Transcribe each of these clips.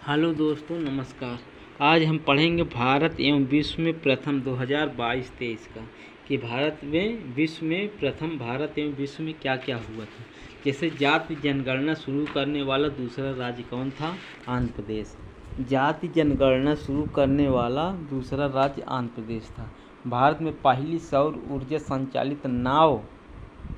Hello दोस्तों, नमस्कार। आज हम पढ़ेंगे भारत एवं विश्व में प्रथम 2022-23 का कि भारत एवं विश्व में क्या क्या हुआ था। जैसे जाति जनगणना शुरू करने वाला दूसरा राज्य कौन था? आंध्र प्रदेश। जाति जनगणना शुरू करने वाला दूसरा राज्य आंध्र प्रदेश था। भारत में पहली सौर ऊर्जा संचालित नाव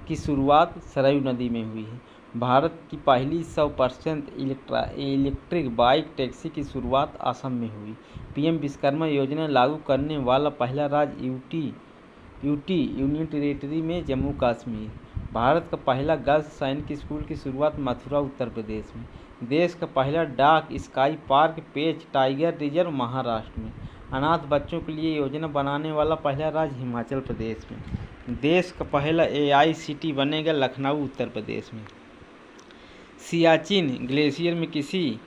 की शुरुआत सरयू नदी में हुई है। भारत की पहली 100% इलेक्ट्रिक बाइक टैक्सी की शुरुआत असम में हुई। पीएम विश्वकर्मा योजना लागू करने वाला पहला राज्य यूटी यूनियन टेरिटरी में जम्मू कश्मीर। भारत का पहला गर्ल्स सैनिक स्कूल की शुरुआत मथुरा उत्तर प्रदेश में। देश का पहला डाक स्काई पार्क पेच टाइगर रिजर्व महाराष्ट्र में। अनाथ बच्चों के लिए योजना बनाने वाला पहला राज्य हिमाचल प्रदेश में। देश का पहला एआईसीटी बनेगा लखनऊ उत्तर प्रदेश में। सियाचिन ग्लेशियर में किसी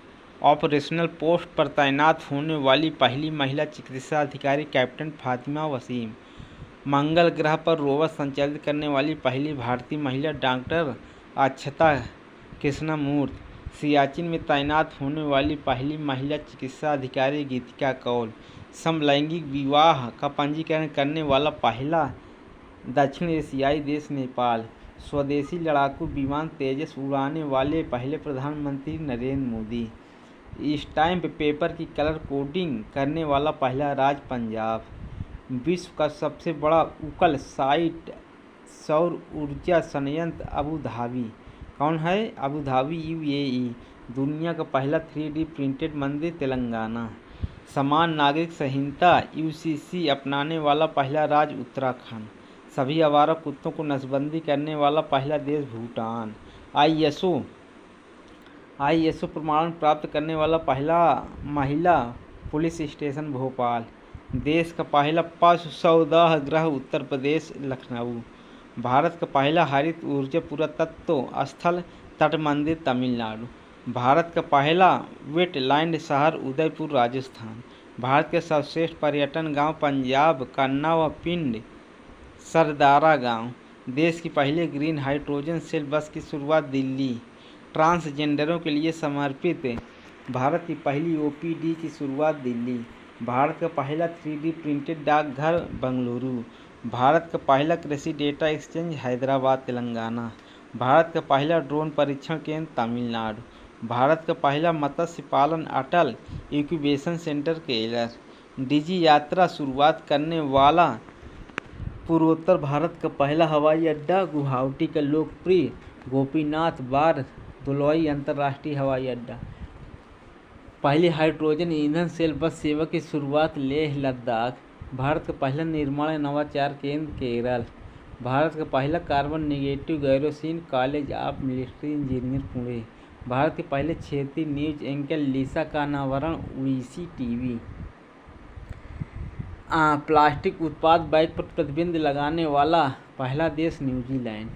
ऑपरेशनल पोस्ट पर तैनात होने वाली पहली महिला चिकित्सा अधिकारी कैप्टन फातिमा वसीम। मंगल ग्रह पर रोवर संचालित करने वाली पहली भारतीय महिला डॉक्टर अक्षता कृष्णमूर्ति। सियाचिन में तैनात होने वाली पहली महिला चिकित्सा अधिकारी गीतिका कौल। समलैंगिक विवाह का पंजीकरण करने वाला पहला दक्षिण एशियाई देश नेपाल। स्वदेशी लड़ाकू विमान तेजस उड़ाने वाले पहले प्रधानमंत्री नरेंद्र मोदी। स्टैम्प पेपर की कलर कोडिंग करने वाला पहला राज्य पंजाब। विश्व का सबसे बड़ा उकल साइट सौर ऊर्जा संयंत्र अबू धाबी। कौन है? Abu Dhabi UAE. दुनिया का पहला 3D प्रिंटेड मंदिर तेलंगाना। समान नागरिक संहिता यूसीसी अपनाने वाला पहला राज्य उत्तराखंड। सभी आवारा कुत्तों को नसबंदी करने वाला पहला देश भूटान। आईएसओ प्रमाणन प्राप्त करने वाला पहला महिला पुलिस स्टेशन भोपाल। देश का पहला पशु सौदाह गृह उत्तर प्रदेश लखनऊ। भारत का पहला हरित ऊर्जा पुरातत्व स्थल तट मंदिर तमिलनाडु। भारत का पहला वेटलैंड शहर उदयपुर राजस्थान। भारत के सर्वश्रेष्ठ पर्यटन गांव पंजाब का नवपिंड सरदारा गांव। देश की पहली ग्रीन हाइड्रोजन सेल बस की शुरुआत दिल्ली। ट्रांसजेंडरों के लिए समर्पित भारत की पहली ओपीडी की शुरुआत दिल्ली। भारत का पहला 3D प्रिंटेड डाकघर बंगलुरु। भारत का पहला कृषि डेटा एक्सचेंज हैदराबाद तेलंगाना। भारत का पहला ड्रोन परीक्षण केंद्र तमिलनाडु। भारत का पहला मत्स्य पालन अटल इंक्यूबेशन सेंटर केरल। डिजी यात्रा शुरुआत करने वाला पूर्वोत्तर भारत का पहला हवाई अड्डा गुवाहाटी का लोकप्रिय गोपीनाथ बारदलोई अंतर्राष्ट्रीय हवाई अड्डा। पहली हाइड्रोजन ईंधन सेल बस सेवा की शुरुआत लेह लद्दाख। भारत का पहला निर्माण नवाचार केंद्र केरल। भारत का पहला carbon negative garrison college of military engineer Pune. Bharat के पहले क्षेत्रीय न्यूज एंकर लिसा का अनावरण उड़ीसी टीवी। प्लास्टिक उत्पाद बैग पर प्रतिबंध लगाने वाला पहला देश न्यूजीलैंड।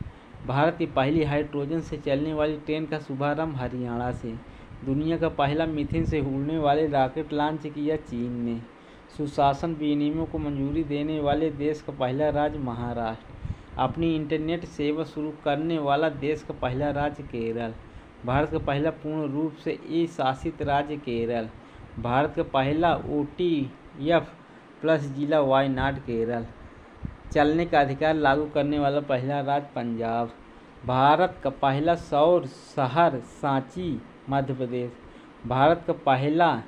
भारत की पहली हाइड्रोजन से चलने वाली ट्रेन का शुभारंभ हरियाणा से। दुनिया का पहला मीथेन से उड़ने वाले रॉकेट लॉन्च किया चीन ने। सुशासन विनियमों को मंजूरी देने वाले देश का पहला राज्य महाराष्ट्र। अपनी इंटरनेट सेवा शुरू करने वाला देश का पहला राज्य केरल। भारत का पहला पूर्ण रूप से ई-शासित राज्य केरल। भारत का पहला OTF प्लस जिला वायनाड केरल। चलने का अधिकार लागू करने वाला पहला राज्य पंजाब। भारत का पहला सौर शहर सांची मध्य प्रदेश। भारत का पहला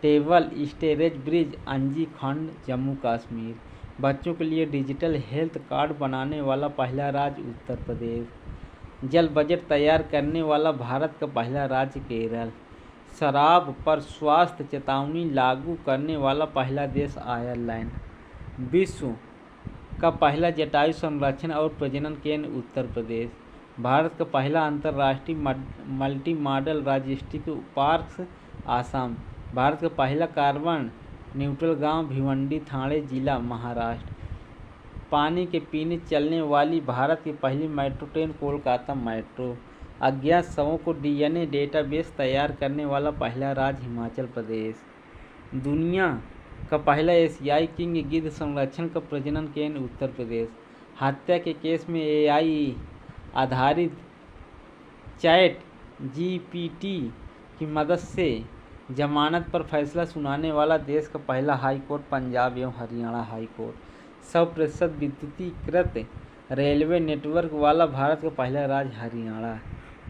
टेबल स्टोरेज ब्रिज अंजी खंड जम्मू कश्मीर। बच्चों के लिए डिजिटल हेल्थ कार्ड बनाने वाला पहला राज्य उत्तर प्रदेश। जल बजट तैयार करने वाला भारत का पहला राज्य केरल। शराब पर स्वास्थ्य चेतावनी लागू करने वाला पहला देश आयरलैंड। विश्व का पहला जटायु संरक्षण और प्रजनन केंद्र उत्तर प्रदेश। भारत का पहला अंतर्राष्ट्रीय multi modal logistic park Assam. Bharat का पहला कार्बन न्यूट्रल गांव भिवंडी थाने जिला महाराष्ट्र। पानी के पीने चलने वाली भारत की पहली मेट्रो ट्रेन कोलकाता मेट्रो। अज्ञात शवों को DNA डेटाबेस तैयार करने वाला पहला राज्य हिमाचल प्रदेश। दुनिया का पहला एशियाई किंग गिद्ध संरक्षण का प्रजनन केंद्र उत्तर प्रदेश। हत्या के केस में AI आधारित चैट GPT की मदद से जमानत पर फैसला सुनाने वाला देश का पहला हाई कोर्ट पंजाब एवं हरियाणा हाई कोर्ट। 100% विद्युतीकृत रेलवे नेटवर्क वाला भारत का पहला राज्य हरियाणा।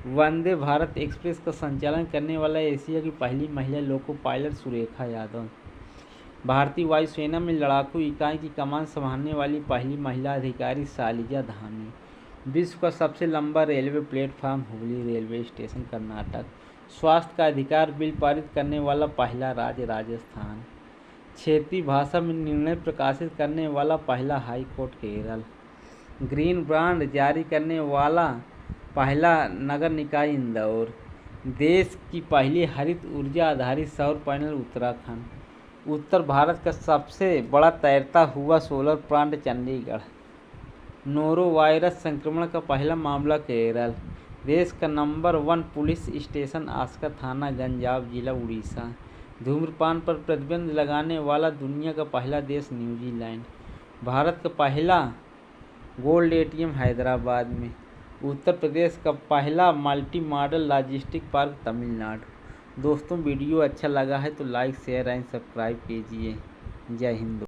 वंदे भारत एक्सप्रेस का संचालन करने वाला एशिया की पहली महिला लोको पायलट सुरेखा यादव। भारतीय वायुसेना में लड़ाकू इकाई की कमान संभालने वाली पहली महिला अधिकारी शालिजा धामी। विश्व का सबसे लंबा railway platform Hubli railway station Karnataka. स्वास्थ्य का अधिकार बिल पारित करने वाला पहला राज्य राजस्थान। क्षेत्रीय भाषा में निर्णय प्रकाशित करने वाला पहला high court Kerala. Green bond जारी करने वाला पहला नगर निकाय इंदौर। देश की पहली हरित ऊर्जा आधारित सौर पैनल उत्तराखंड। उत्तर भारत का सबसे बड़ा तैरता हुआ solar plant Chandigarh. Noro virus संक्रमण का पहला मामला केरल। देश का नंबर 1 पुलिस स्टेशन आस्का थाना गंजाम जिला उड़ीसा। धूम्रपान पर प्रतिबंध लगाने वाला दुनिया का पहला देश न्यूजीलैंड। भारत का पहला गोल्ड एटीएम हैदराबाद में। उत्तर प्रदेश का पहला multi modal logistic park Tamil Nadu. दोस्तों वीडियो अच्छा लगा है तो लाइक शेयर एंड सब्सक्राइब कीजिए। जय हिंद।